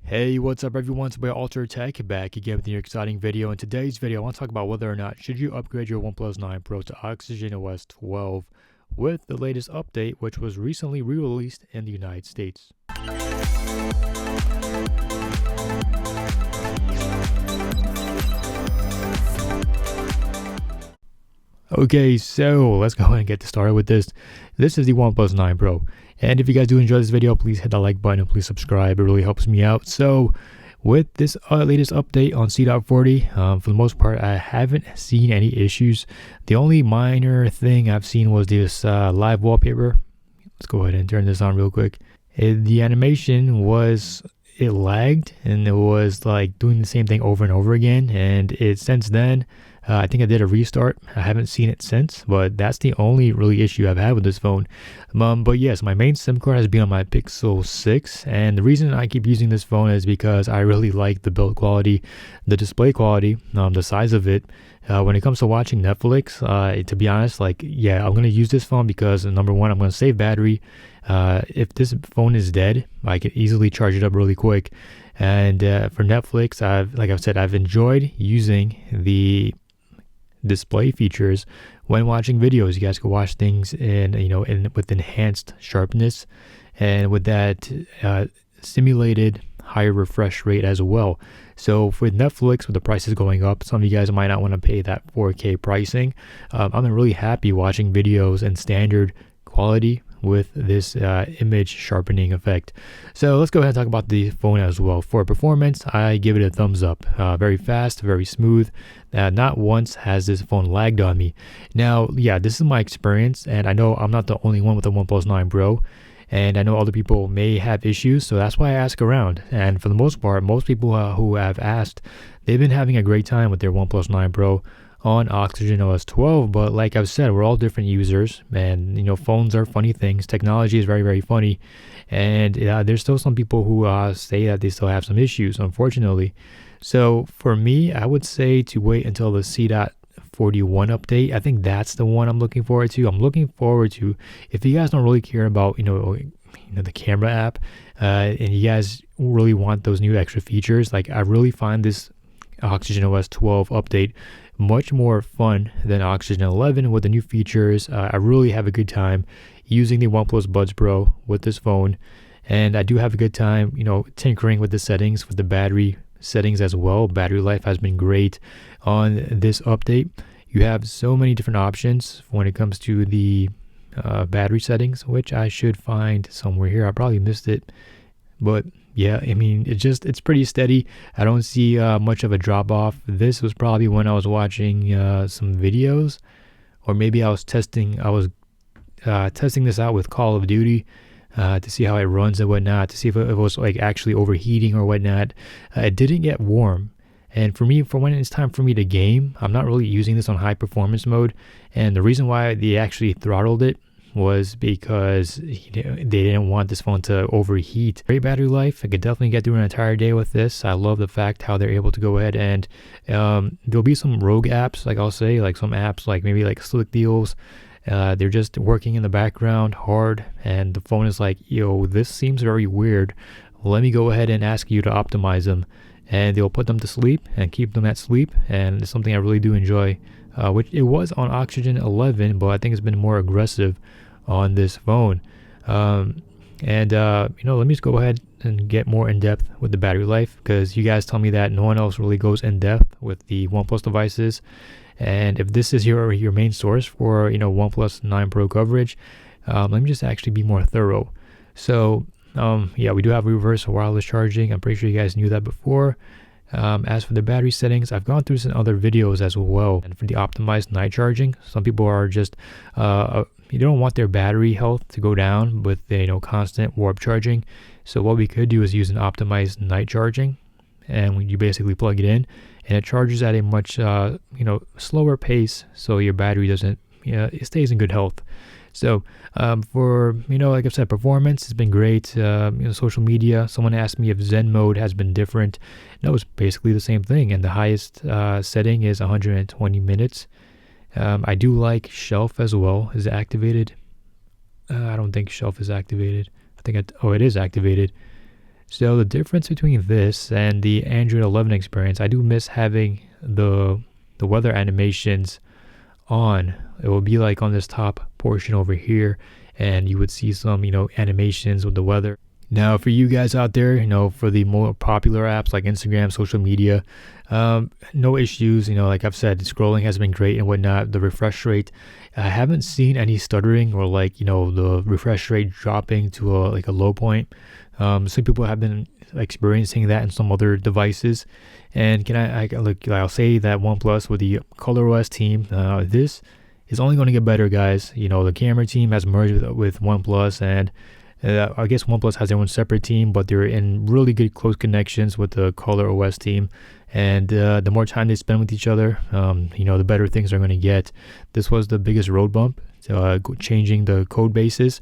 Hey, what's up everyone? It's by Alter Tech back again with your exciting video. In today's video, I want to talk about whether or not should you upgrade your OnePlus 9 Pro to OxygenOS 12 with the latest update, which was recently re-released in the United States. Okay, so let's go ahead and get started with this. This is the OnePlus 9 Pro. And if you guys do enjoy this video, please hit that like button and please subscribe. It really helps me out. So with this latest update on C.40, for the most part, I haven't seen any issues. The only minor thing I've seen was this live wallpaper. Let's go ahead and turn this on real quick. The animation was, it lagged and it was like doing the same thing over and over again. And since then, I think I did a restart. I haven't seen it since, but that's the only really issue I've had with this phone. But yes, my main SIM card has been on my Pixel 6, and the reason I keep using this phone is because I really like the build quality, the display quality, the size of it. When it comes to watching Netflix, to be honest, I'm going to use this phone because number one, I'm going to save battery. If this phone is dead, I can easily charge it up really quick. And for Netflix, I've enjoyed using the display features when watching videos. You guys can watch things with enhanced sharpness and with that simulated higher refresh rate as well. So for Netflix, with the prices going up, some of you guys might not want to pay that 4K pricing. I'm really happy watching videos in standard quality with this image sharpening effect. So let's go ahead and talk about the phone as well. For performance, I give it a thumbs up. Very fast, very smooth. Not once has this phone lagged on me. Now, yeah, this is my experience, and I know I'm not the only one with the OnePlus 9 Pro, and I know other people may have issues, so that's why I ask around. And for the most part, most people who have asked, they've been having a great time with their OnePlus 9 Pro on OxygenOS 12, but like I've said, we're all different users, and phones are funny things. Technology is very, very funny, and there's still some people who say that they still have some issues, unfortunately. So for me, I would say to wait until the C.41 update. I think that's the one I'm looking forward to. I'm looking forward to, if you guys don't really care about the camera app, and you guys really want those new extra features, like I really find this OxygenOS 12 update much more fun than Oxygen 11 with the new features. I really have a good time using the OnePlus Buds Pro with this phone, and I do have a good time, tinkering with the settings, with the battery settings as well. Battery life has been great on this update. You have so many different options when it comes to the battery settings, which I should find somewhere here. I probably missed it, but yeah, I mean, it's pretty steady. I don't see much of a drop off. This was probably when I was watching some videos, or maybe I was testing this out with Call of Duty to see how it runs and whatnot, to see if it was like actually overheating or whatnot. It didn't get warm. And for me, for when it's time for me to game, I'm not really using this on high performance mode. And the reason why they actually throttled it was because they didn't want this phone to overheat. Great battery life. I could definitely get through an entire day with this. I love the fact how they're able to go ahead and there'll be some rogue apps, like I'll say, like some apps like maybe like Slick Deals. They're just working in the background hard, and the phone is like, yo, this seems very weird. Let me go ahead and ask you to optimize them, and they'll put them to sleep and keep them at sleep. And it's something I really do enjoy, which it was on Oxygen 11, but I think it's been more aggressive on this phone. Let me just go ahead and get more in depth with the battery life, because you guys tell me that no one else really goes in depth with the OnePlus devices. And if this is your main source for OnePlus 9 Pro coverage, let me just actually be more thorough. So we do have reverse wireless charging. I'm pretty sure you guys knew that before. As for the battery settings, I've gone through some other videos as well. And for the optimized night charging, some people are just you don't want their battery health to go down with constant warp charging. So what we could do is use an optimized night charging, and when you basically plug it in, and it charges at a much slower pace, so your battery doesn't it stays in good health. So for like I said, performance has been great. Social media, someone asked me if Zen mode has been different. No, it's basically the same thing, and the highest setting is 120 minutes. I do like shelf as well. Is it activated? I don't think shelf is activated. I think it is activated. So the difference between this and the Android 11 experience, I do miss having the weather animations on. It will be like on this top portion over here, and you would see some, animations with the weather. Now, for you guys out there, for the more popular apps like Instagram, social media, no issues. Like I've said, scrolling has been great and whatnot. The refresh rate, I haven't seen any stuttering or the refresh rate dropping to a low point. Some people have been experiencing that in some other devices. And I'll say that OnePlus with the ColorOS team, this is only going to get better, guys. The camera team has merged with OnePlus, and I guess OnePlus has their own separate team, but they're in really good close connections with the ColorOS team. And the more time they spend with each other, the better things are going to get. This was the biggest road bump, changing the code bases.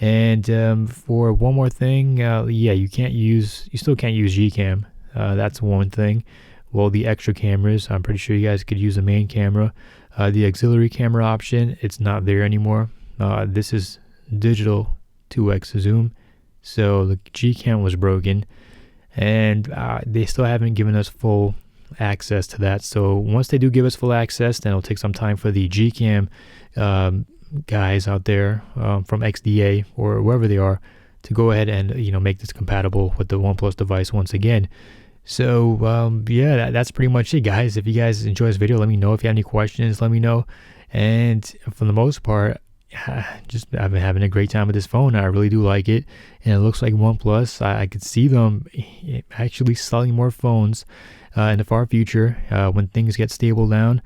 And for one more thing, you still can't use Gcam. That's one thing. Well, the extra cameras, I'm pretty sure you guys could use the main camera. The auxiliary camera option, it's not there anymore. This is digital 2x zoom, so the Gcam was broken, and they still haven't given us full access to that. So once they do give us full access, then it'll take some time for the Gcam guys out there from XDA or wherever they are to go ahead and make this compatible with the OnePlus device once again. So that's pretty much it, guys. If you guys enjoy this video, let me know. If you have any questions, let me know. And for the most part, I've been having a great time with this phone. I really do like it, and it looks like OnePlus, I could see them actually selling more phones in the far future when things get stable down.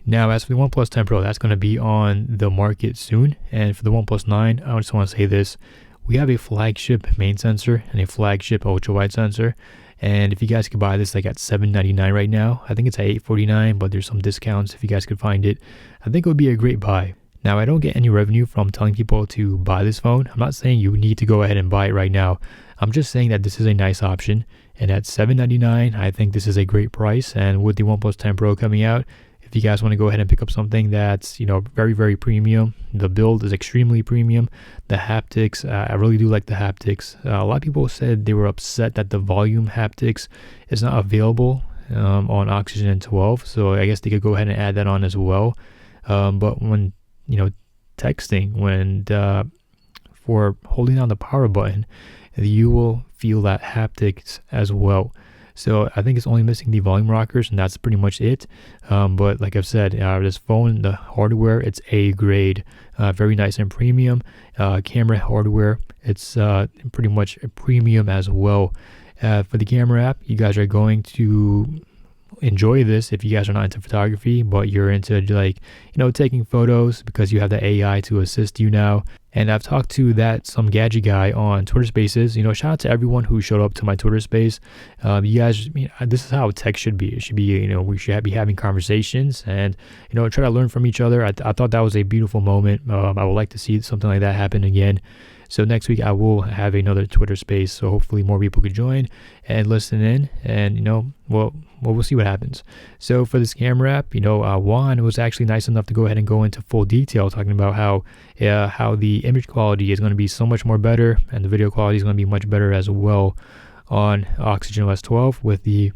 Now, as for the OnePlus 10 Pro, that's going to be on the market soon. And for the OnePlus 9, I just want to say this: we have a flagship main sensor and a flagship ultra wide sensor. And if you guys could buy this at $799 right now, I think it's at $849, but there's some discounts if you guys could find it. I think it would be a great buy. Now, I don't get any revenue from telling people to buy this phone. I'm not saying you need to go ahead and buy it right now. I'm just saying that this is a nice option. And at $799, I think this is a great price. And with the OnePlus 10 Pro coming out, if you guys want to go ahead and pick up something that's, very, very premium, the build is extremely premium. The haptics, I really do like the haptics. A lot of people said they were upset that the volume haptics is not available on Oxygen 12. So I guess they could go ahead and add that on as well. But when texting, for holding down the power button, you will feel that haptics as well. So I think it's only missing the volume rockers, and that's pretty much it. But like I've said, this phone, the hardware, it's A grade, very nice and premium. Camera hardware, it's pretty much a premium as well. For the camera app, you guys are going to enjoy this if you guys are not into photography, but you're into taking photos, because you have the AI to assist you now. And I've talked to some gadget guy on Twitter Spaces. Shout out to everyone who showed up to my Twitter Space. You guys, this is how tech should be. It should be, we should be having conversations and, try to learn from each other. I thought that was a beautiful moment. I would like to see something like that happen again. So next week I will have another Twitter Space, so hopefully more people could join and listen in, and we'll see what happens. So for this camera app, Juan was actually nice enough to go ahead and go into full detail, talking about how the image quality is going to be so much more better, and the video quality is going to be much better as well on OxygenOS 12 with the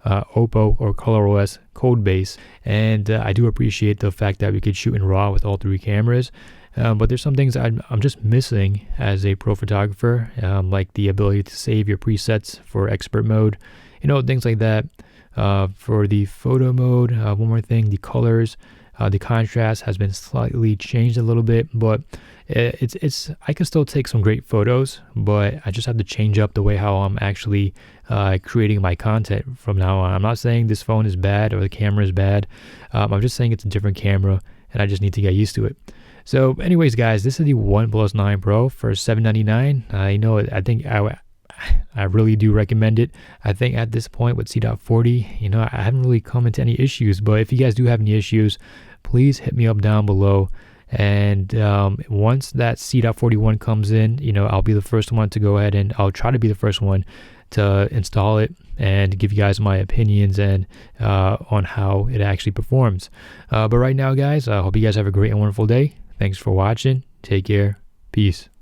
Oppo or ColorOS code base. And I do appreciate the fact that we could shoot in RAW with all three cameras. But there's some things I'm just missing as a pro photographer, like the ability to save your presets for expert mode, things like that. For the photo mode, one more thing, the colors, the contrast has been slightly changed a little bit, but I can still take some great photos, but I just have to change up the way how I'm actually creating my content from now on. I'm not saying this phone is bad or the camera is bad. I'm just saying it's a different camera, and I just need to get used to it. So anyways, guys, this is the OnePlus 9 Pro for $799. I think I really do recommend it. I think at this point with C.40, I haven't really come into any issues, but if you guys do have any issues, please hit me up down below. And once that C.41 comes in, I'll be the first one to go ahead, and I'll try to be the first one to install it and give you guys my opinions and on how it actually performs. But right now, guys, I hope you guys have a great and wonderful day. Thanks for watching. Take care. Peace.